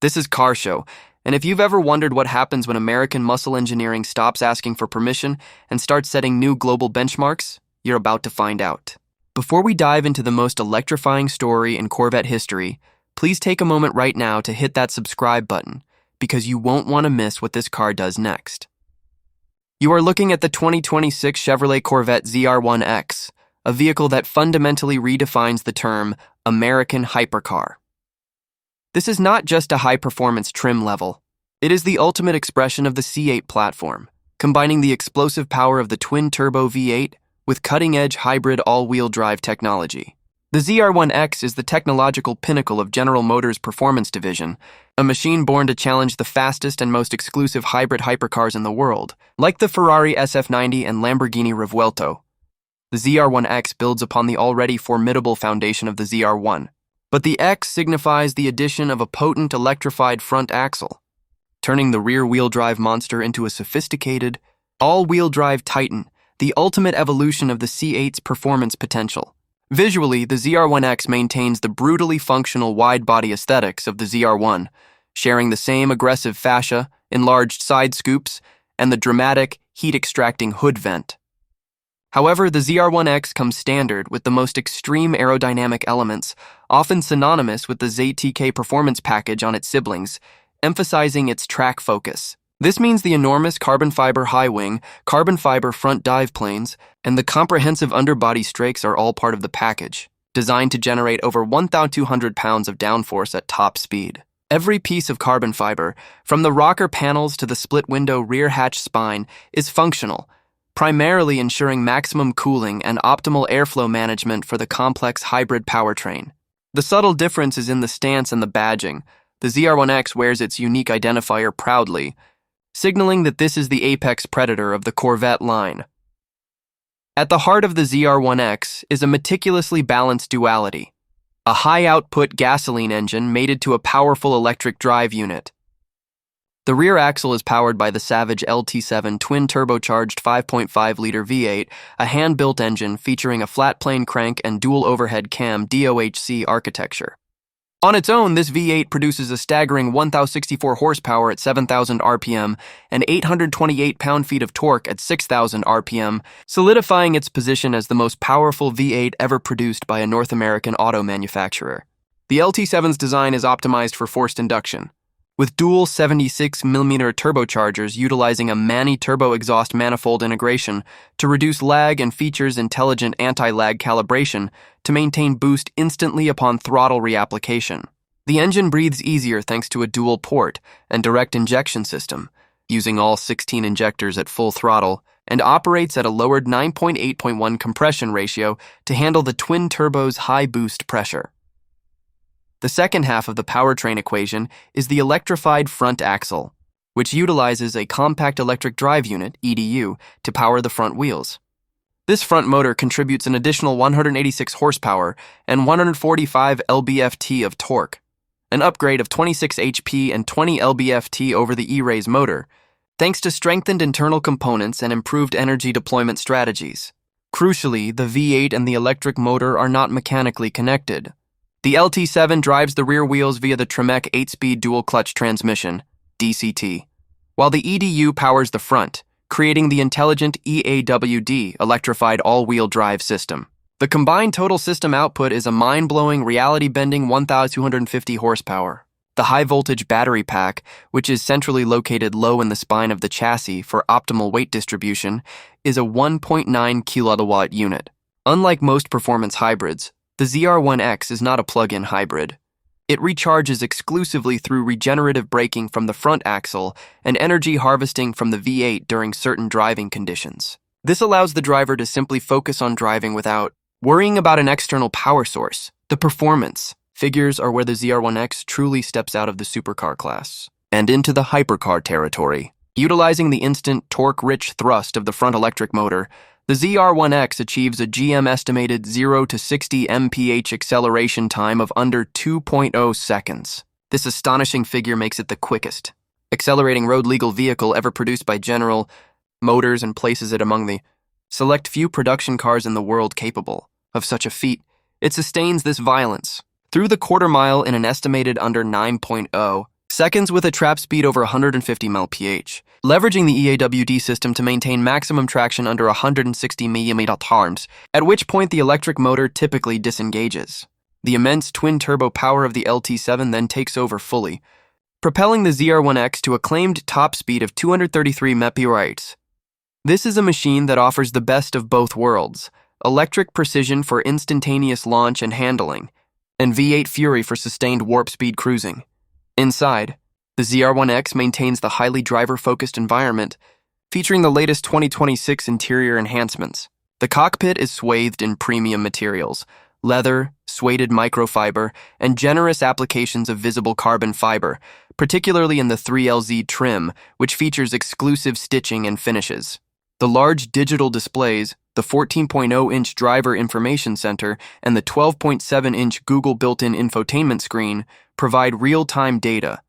This is Car Show, and if you've ever wondered what happens when American muscle engineering stops asking for permission and starts setting new global benchmarks, you're about to find out. Before we dive into the most electrifying story in Corvette history, please take a moment right now to hit that subscribe button, because you won't want to miss what this car does next. You are looking at the 2026 Chevrolet Corvette ZR1X, a vehicle that fundamentally redefines the term American hypercar. This is not just a high-performance trim level. It is the ultimate expression of the C8 platform, combining the explosive power of the twin-turbo V8 with cutting-edge hybrid all-wheel drive technology. The ZR1X is the technological pinnacle of General Motors' performance division, a machine born to challenge the fastest and most exclusive hybrid hypercars in the world, like the Ferrari SF90 and Lamborghini Revuelto. The ZR1X builds upon the already formidable foundation of the ZR1. But the X signifies the addition of a potent electrified front axle, turning the rear-wheel drive monster into a sophisticated, all-wheel drive titan, the ultimate evolution of the C8's performance potential. Visually, the ZR1X maintains the brutally functional wide-body aesthetics of the ZR1, sharing the same aggressive fascia, enlarged side scoops, and the dramatic, heat-extracting hood vent. However, the ZR1X comes standard with the most extreme aerodynamic elements, often synonymous with the ZTK performance package on its siblings, emphasizing its track focus. This means the enormous carbon fiber high wing, carbon fiber front dive planes, and the comprehensive underbody strakes are all part of the package, designed to generate over 1,200 pounds of downforce at top speed. Every piece of carbon fiber, from the rocker panels to the split-window rear hatch spine, is functional, primarily ensuring maximum cooling and optimal airflow management for the complex hybrid powertrain. The subtle difference is in the stance and the badging. The ZR1X wears its unique identifier proudly, signaling that this is the apex predator of the Corvette line. At the heart of the ZR1X is a meticulously balanced duality, a high-output gasoline engine mated to a powerful electric drive unit. The rear axle is powered by the Savage LT7 twin-turbocharged 5.5-liter V8, a hand-built engine featuring a flat-plane crank and dual overhead cam DOHC architecture. On its own, this V8 produces a staggering 1,064 horsepower at 7,000 RPM and 828 pound-feet of torque at 6,000 RPM, solidifying its position as the most powerful V8 ever produced by a North American auto manufacturer. The LT7's design is optimized for forced induction, with dual 76mm turbochargers utilizing a Manny turbo exhaust manifold integration to reduce lag and features intelligent anti-lag calibration to maintain boost instantly upon throttle reapplication. The engine breathes easier thanks to a dual port and direct injection system, using all 16 injectors at full throttle, and operates at a lowered 9.8.1 compression ratio to handle the twin turbo's high boost pressure. The second half of the powertrain equation is the electrified front axle, which utilizes a compact electric drive unit, EDU, to power the front wheels. This front motor contributes an additional 186 horsepower and 145 lb-ft of torque, an upgrade of 26 HP and 20 lb-ft over the E-Rays motor, thanks to strengthened internal components and improved energy deployment strategies. Crucially, the V8 and the electric motor are not mechanically connected. The LT7 drives the rear wheels via the Tremec 8-speed dual-clutch transmission, DCT, while the EDU powers the front, creating the intelligent EAWD, electrified all-wheel drive system. The combined total system output is a mind-blowing, reality-bending 1,250 horsepower. The high-voltage battery pack, which is centrally located low in the spine of the chassis for optimal weight distribution, is a 1.9 kilowatt unit. Unlike most performance hybrids, the ZR1X is not a plug-in hybrid. It recharges exclusively through regenerative braking from the front axle and energy harvesting from the V8 during certain driving conditions. This allows the driver to simply focus on driving without worrying about an external power source. The performance figures are where the ZR1X truly steps out of the supercar class and into the hypercar territory. Utilizing the instant torque-rich thrust of the front electric motor, the ZR1X achieves a GM-estimated 0 to 60 mph acceleration time of under 2.0 seconds. This astonishing figure makes it the quickest accelerating road-legal vehicle ever produced by General Motors and places it among the select few production cars in the world capable of such a feat. It sustains this violence through the quarter mile in an estimated under 9.0 seconds with a trap speed over 150 mph, leveraging the EAWD system to maintain maximum traction under 160 mm, at which point the electric motor typically disengages. The immense twin-turbo power of the LT7 then takes over fully, propelling the ZR1X to a claimed top speed of 233 mph. This is a machine that offers the best of both worlds: electric precision for instantaneous launch and handling, and V8 fury for sustained warp speed cruising. Inside, the ZR1X maintains the highly driver-focused environment, featuring the latest 2026 interior enhancements. The cockpit is swathed in premium materials: leather, suede microfiber, and generous applications of visible carbon fiber, particularly in the 3LZ trim, which features exclusive stitching and finishes. The large digital displays, the 14.0-inch driver information center, and the 12.7-inch Google built-in infotainment screen provide real-time data.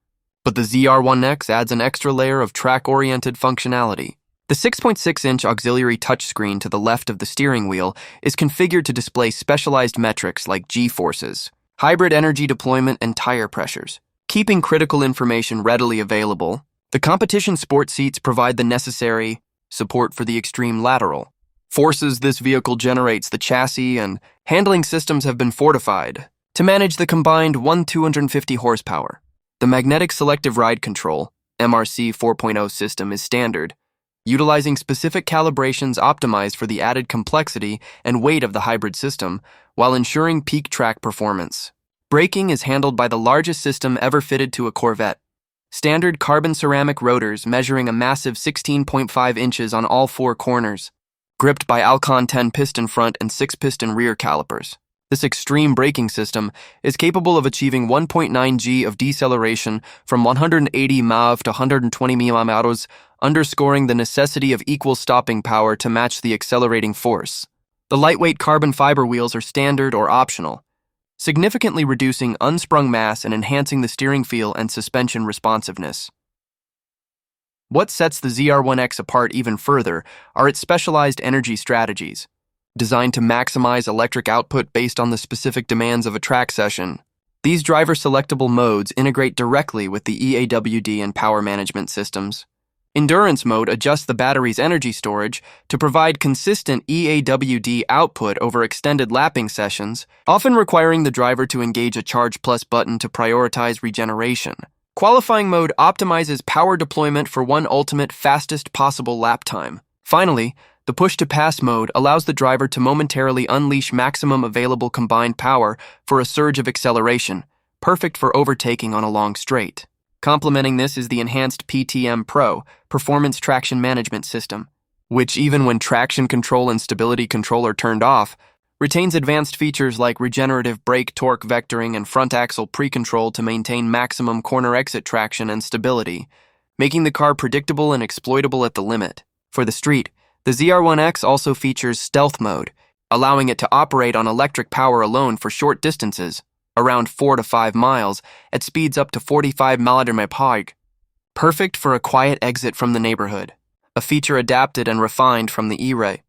But the ZR1X adds an extra layer of track-oriented functionality. The 6.6-inch auxiliary touchscreen to the left of the steering wheel is configured to display specialized metrics like G-forces, hybrid energy deployment, and tire pressures, keeping critical information readily available. The competition sport seats provide the necessary support for the extreme lateral forces this vehicle generates. The chassis and handling systems have been fortified to manage the combined 250 horsepower. The magnetic selective ride control, MRC 4.0 system is standard, utilizing specific calibrations optimized for the added complexity and weight of the hybrid system while ensuring peak track performance. Braking is handled by the largest system ever fitted to a Corvette. Standard carbon ceramic rotors measuring a massive 16.5 inches on all four corners, gripped by Alcon 10 piston front and 6 piston rear calipers. This extreme braking system is capable of achieving 1.9 G of deceleration from 180 mph to 120 mph, underscoring the necessity of equal stopping power to match the accelerating force. The lightweight carbon fiber wheels are standard or optional, significantly reducing unsprung mass and enhancing the steering feel and suspension responsiveness. What sets the ZR1X apart even further are its specialized energy strategies, designed to maximize electric output based on the specific demands of a track session. These driver-selectable modes integrate directly with the EAWD and power management systems. Endurance mode adjusts the battery's energy storage to provide consistent EAWD output over extended lapping sessions, often requiring the driver to engage a Charge Plus button to prioritize regeneration. Qualifying mode optimizes power deployment for one ultimate fastest possible lap time. Finally, the push-to-pass mode allows the driver to momentarily unleash maximum available combined power for a surge of acceleration, perfect for overtaking on a long straight. Complementing this is the enhanced PTM Pro, Performance Traction Management System, which, even when traction control and stability control are turned off, retains advanced features like regenerative brake torque vectoring and front axle pre-control to maintain maximum corner exit traction and stability, making the car predictable and exploitable at the limit. For the street, the ZR1X also features stealth mode, allowing it to operate on electric power alone for short distances, around 4 to 5 miles, at speeds up to 45 mph. Perfect for a quiet exit from the neighborhood, a feature adapted and refined from the E-Ray.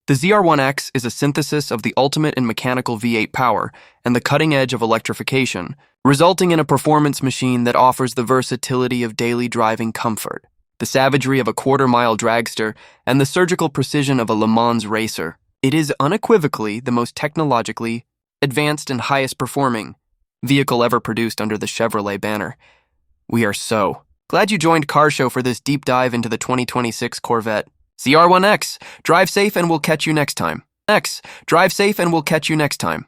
The ZR1X is a synthesis of the ultimate in mechanical V8 power and the cutting edge of electrification, resulting in a performance machine that offers the versatility of daily driving comfort, the savagery of a quarter-mile dragster, and the surgical precision of a Le Mans racer. It is unequivocally the most technologically advanced and highest performing vehicle ever produced under the Chevrolet banner. We are so glad you joined Car Show for this deep dive into the 2026 Corvette ZR1X. Drive safe and we'll catch you next time. Drive safe and we'll catch you next time.